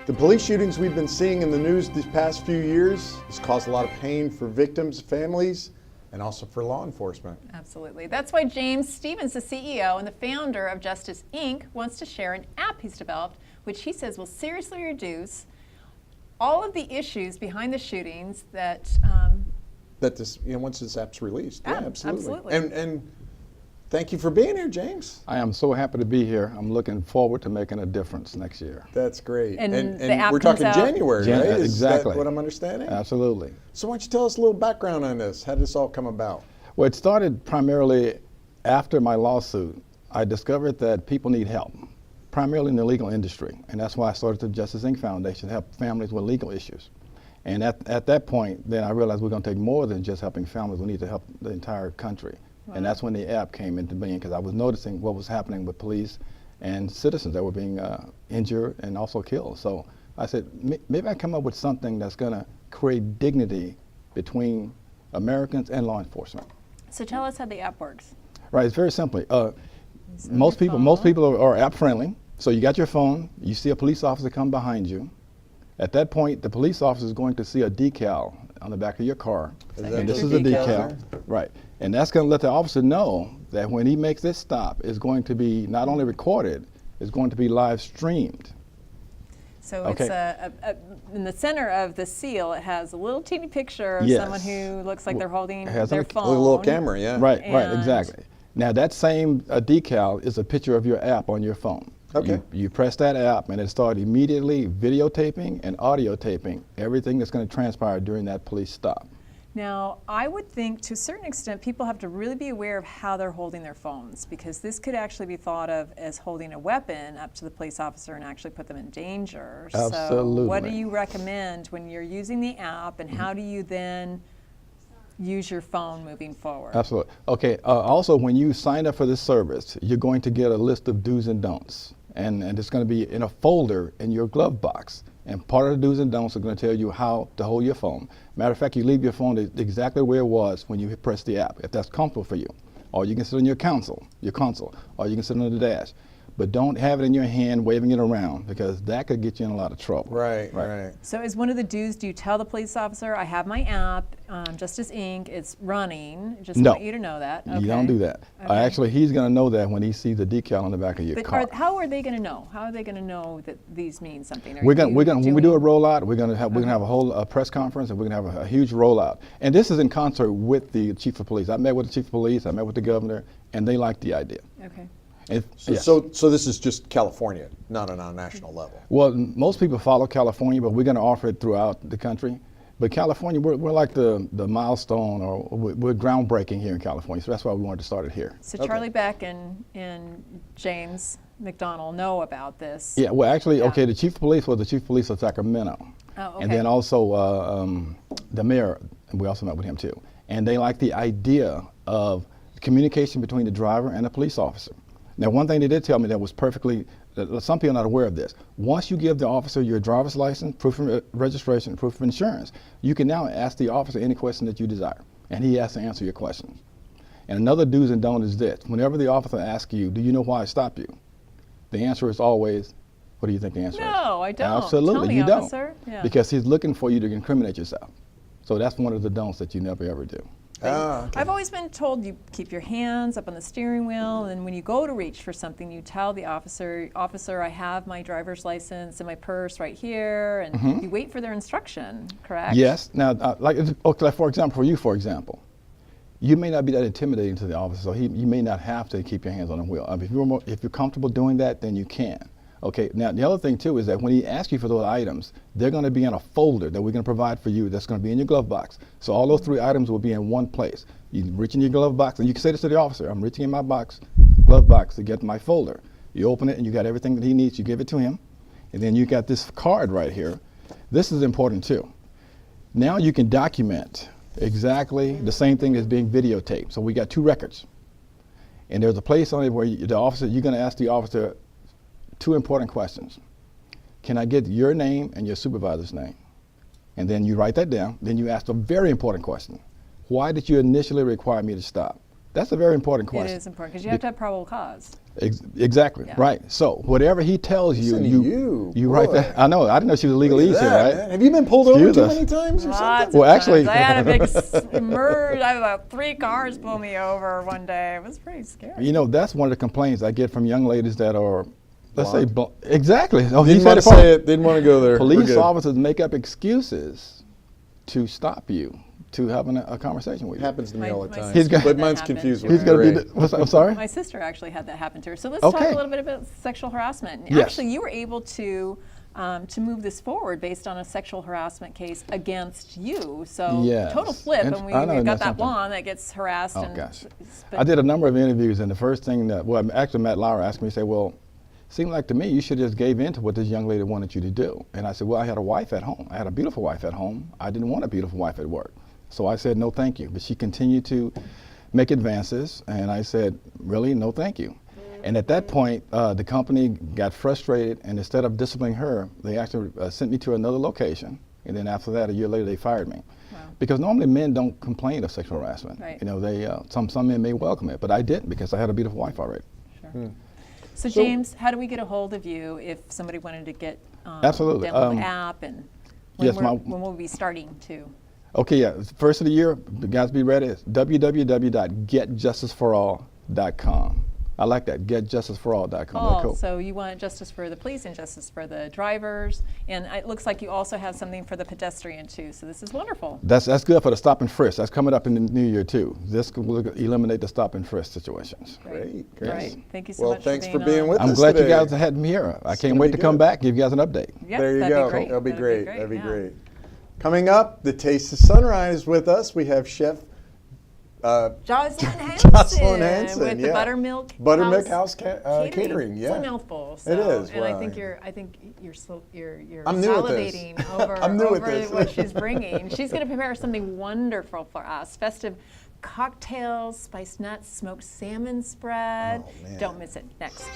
The police shootings we've been seeing in the news these past few years has caused a lot of pain for victims, families, and also for law enforcement. Absolutely. That's why James Stevens, the CEO and the founder of Justice Inc., wants to share an app he's developed, which he says will seriously reduce all of the issues behind the shootings that once this app's released. Yeah, absolutely. Absolutely. And thank you for being here, James. I am so happy to be here. I'm looking forward to making a difference next year. That's great. And the app we're comes talking out January, right? Exactly. Is that what I'm understanding? Absolutely. So why don't you tell us a little background on this? How did this all come about? Well, it started primarily after my lawsuit. I discovered that people need help, primarily in the legal industry. And that's why I started the Justice Inc. Foundation to help families with legal issues. And at that point, then I realized we're going to take more than just helping families. We need to help the entire country. Wow. And that's when the app came into being, because I was noticing what was happening with police and citizens that were being injured and also killed. So I said, maybe I come up with something that's going to create dignity between Americans and law enforcement. So tell us how the app works. Right, it's very simply. Most people are app friendly. So you got your phone, you see a police officer come behind you. At that point, the police officer is going to see a decal on the back of your car. And this is a decal. Right. And that's going to let the officer know that when he makes this stop, it's going to be not only recorded, it's going to be live streamed. So Okay. it's in the center of the seal, it has a little teeny picture of Yes. someone who looks like they're holding It has their a phone. Little camera, yeah. Right, right, And- exactly. Now that same decal is a picture of your app on your phone. Okay. You press that app and it starts immediately videotaping and audio taping everything that's going to transpire during that police stop. Now, I would think to a certain extent people have to really be aware of how they're holding their phones, because this could actually be thought of as holding a weapon up to the police officer and actually put them in danger. Absolutely. So what do you recommend when you're using the app, and how do you then use your phone moving forward? Absolutely. Okay, also when you sign up for this service, you're going to get a list of do's and don'ts. And it's going to be in a folder in your glove box. And part of the do's and don'ts are going to tell you how to hold your phone. Matter of fact, you leave your phone exactly where it was when you press the app, if that's comfortable for you. Or you can sit on your console, or you can sit on the dash. But don't have it in your hand waving it around, because that could get you in a lot of trouble. Right. So as one of the do's, do you tell the police officer, I have my app, Justice Inc., it's running, just No. want you to know that? You don't do that. Okay. Actually, he's going to know that when he sees the decal on the back of your But car. how are they going to know? How are they going to know that these mean something? When we do a rollout, we're gonna have a whole press conference, and we're gonna have a huge rollout. And this is in concert with the chief of police. I met with the chief of police, I met with the governor, and they liked the idea. Okay. Yes. So this is just California, not on a national level. Well, most people follow California, but we're gonna offer it throughout the country. But California, we're like the milestone, or we're groundbreaking here in California. So that's why we wanted to start it here. So Charlie Beck and James McDonald know about this. Yeah. Well, actually, Yeah. okay. The chief of police was the chief of police of Sacramento. Oh, okay. And then also the mayor, and we also met with him too. And they like the idea of communication between the driver and the police officer. Now, one thing they did tell me that was perfectly, some people are not aware of this. Once you give the officer your driver's license, proof of registration, proof of insurance, you can now ask the officer any question that you desire, and he has to answer your questions. And another do's and don'ts is this: whenever the officer asks you, do you know why I stopped you? The answer is always, what do you think the answer is? No, I don't. Absolutely, Tell me, you don't. officer. Yeah. Because he's looking for you to incriminate yourself. So that's one of the don'ts that you never ever do. Okay. I've always been told you keep your hands up on the steering wheel, and when you go to reach for something, you tell the officer, I have my driver's license in my purse right here, and you wait for their instruction, correct? Yes. Now, for example, you may not be that intimidating to the officer, so you may not have to keep your hands on the wheel. If you're comfortable doing that, then you can. Okay, now the other thing too is that when he asks you for those items, they're going to be in a folder that we're going to provide for you that's going to be in your glove box. So all those 3 items will be in one place. You reach in your glove box, and you can say this to the officer: I'm reaching in my glove box to get my folder. You open it and you got everything that he needs, you give it to him, and then you got this card right here. This is important too. Now you can document exactly the same thing as being videotaped. So we got 2 records. And there's a place on it where you're going to ask the officer 2 important questions. Can I get your name and your supervisor's name? And then you write that down. Then you ask a very important question. Why did you initially require me to stop? That's a very important It question. is important because you have to have probable cause. Exactly, Yeah. right. So whatever he tells you, Listen to you, write boy. that. I know. I didn't know she was a Look at legalese here, that, right? man. Have you been pulled Excuse over too us. many times or Lots something? of Well, actually- times. I had a big merge. I had about 3 cars pull me over one day. It was pretty scary. You know, that's one of the complaints I get from young ladies that are, let's say, Blonde. exactly. Oh, he Didn't said want it to first. say it. Didn't want to go there. We're Police good. officers make up excuses to stop you, to having a conversation with It you. happens to me My- all the my time. He's got- But that mine's happened confused to with He's going to be. Great. What's that? I'm sorry. My sister actually had that happen to her. So let's Okay. talk a little bit about sexual harassment. Yes. Actually, you were able to move this forward based on a sexual harassment case against you. So Yes. total flip, and we I know, got that's that something. blonde that gets harassed. Oh and gosh. but- I did a number of interviews, and the first thing that, well, actually Matt Lauer asked me, he said, well, seemed like to me you should just gave in to what this young lady wanted you to do. And I said, well, I had a wife at home. I had a beautiful wife at home. I didn't want a beautiful wife at work. So I said, no, thank you. But she continued to make advances, and I said, really, no, thank you. And at that point, the company got frustrated, and instead of disciplining her, they actually sent me to another location. And then after that, a year later, they fired me. Wow. Because normally men don't complain of sexual harassment. Right. You know, they some men may welcome it, but I didn't because I had a beautiful wife already. Sure. So James, how do we get a hold of you if somebody wanted to get Absolutely. download the app, and when, yes, when we'll be starting to? Okay, yeah. First of the year, you guys be ready. It's www.getjusticeforall.com. I like that. Getjusticeforall.com. Oh, Cool. so you want justice for the police and justice for the drivers, and it looks like you also have something for the pedestrian too. So this is wonderful. That's good for the stop and frisk. That's coming up in the new year too. This will eliminate the stop and frisk situations. Great. Great. Thank you so Well, much. thanks for for being being on. with I'm us glad today. you guys had me here. I It's can't gonna wait be to come good. back, give you guys an update. Yep, There you that'd go. Be great. That'll be That'd great. Be That'd be yeah. great. Coming up, the Taste of Sunrise with us. We have Chef Jocelyn Hansen, Jocelyn Hansen, with the yeah. Buttermilk Buttermilk House Catering. It's Yeah, a mouthful. So, It is, and I wow. think you're I'm new at this. salivating over, I'm new at over this. what she's bringing. She's going to prepare something wonderful for us. Festive cocktails, spiced nuts, smoked salmon spread. Oh, man. Don't miss it. Next.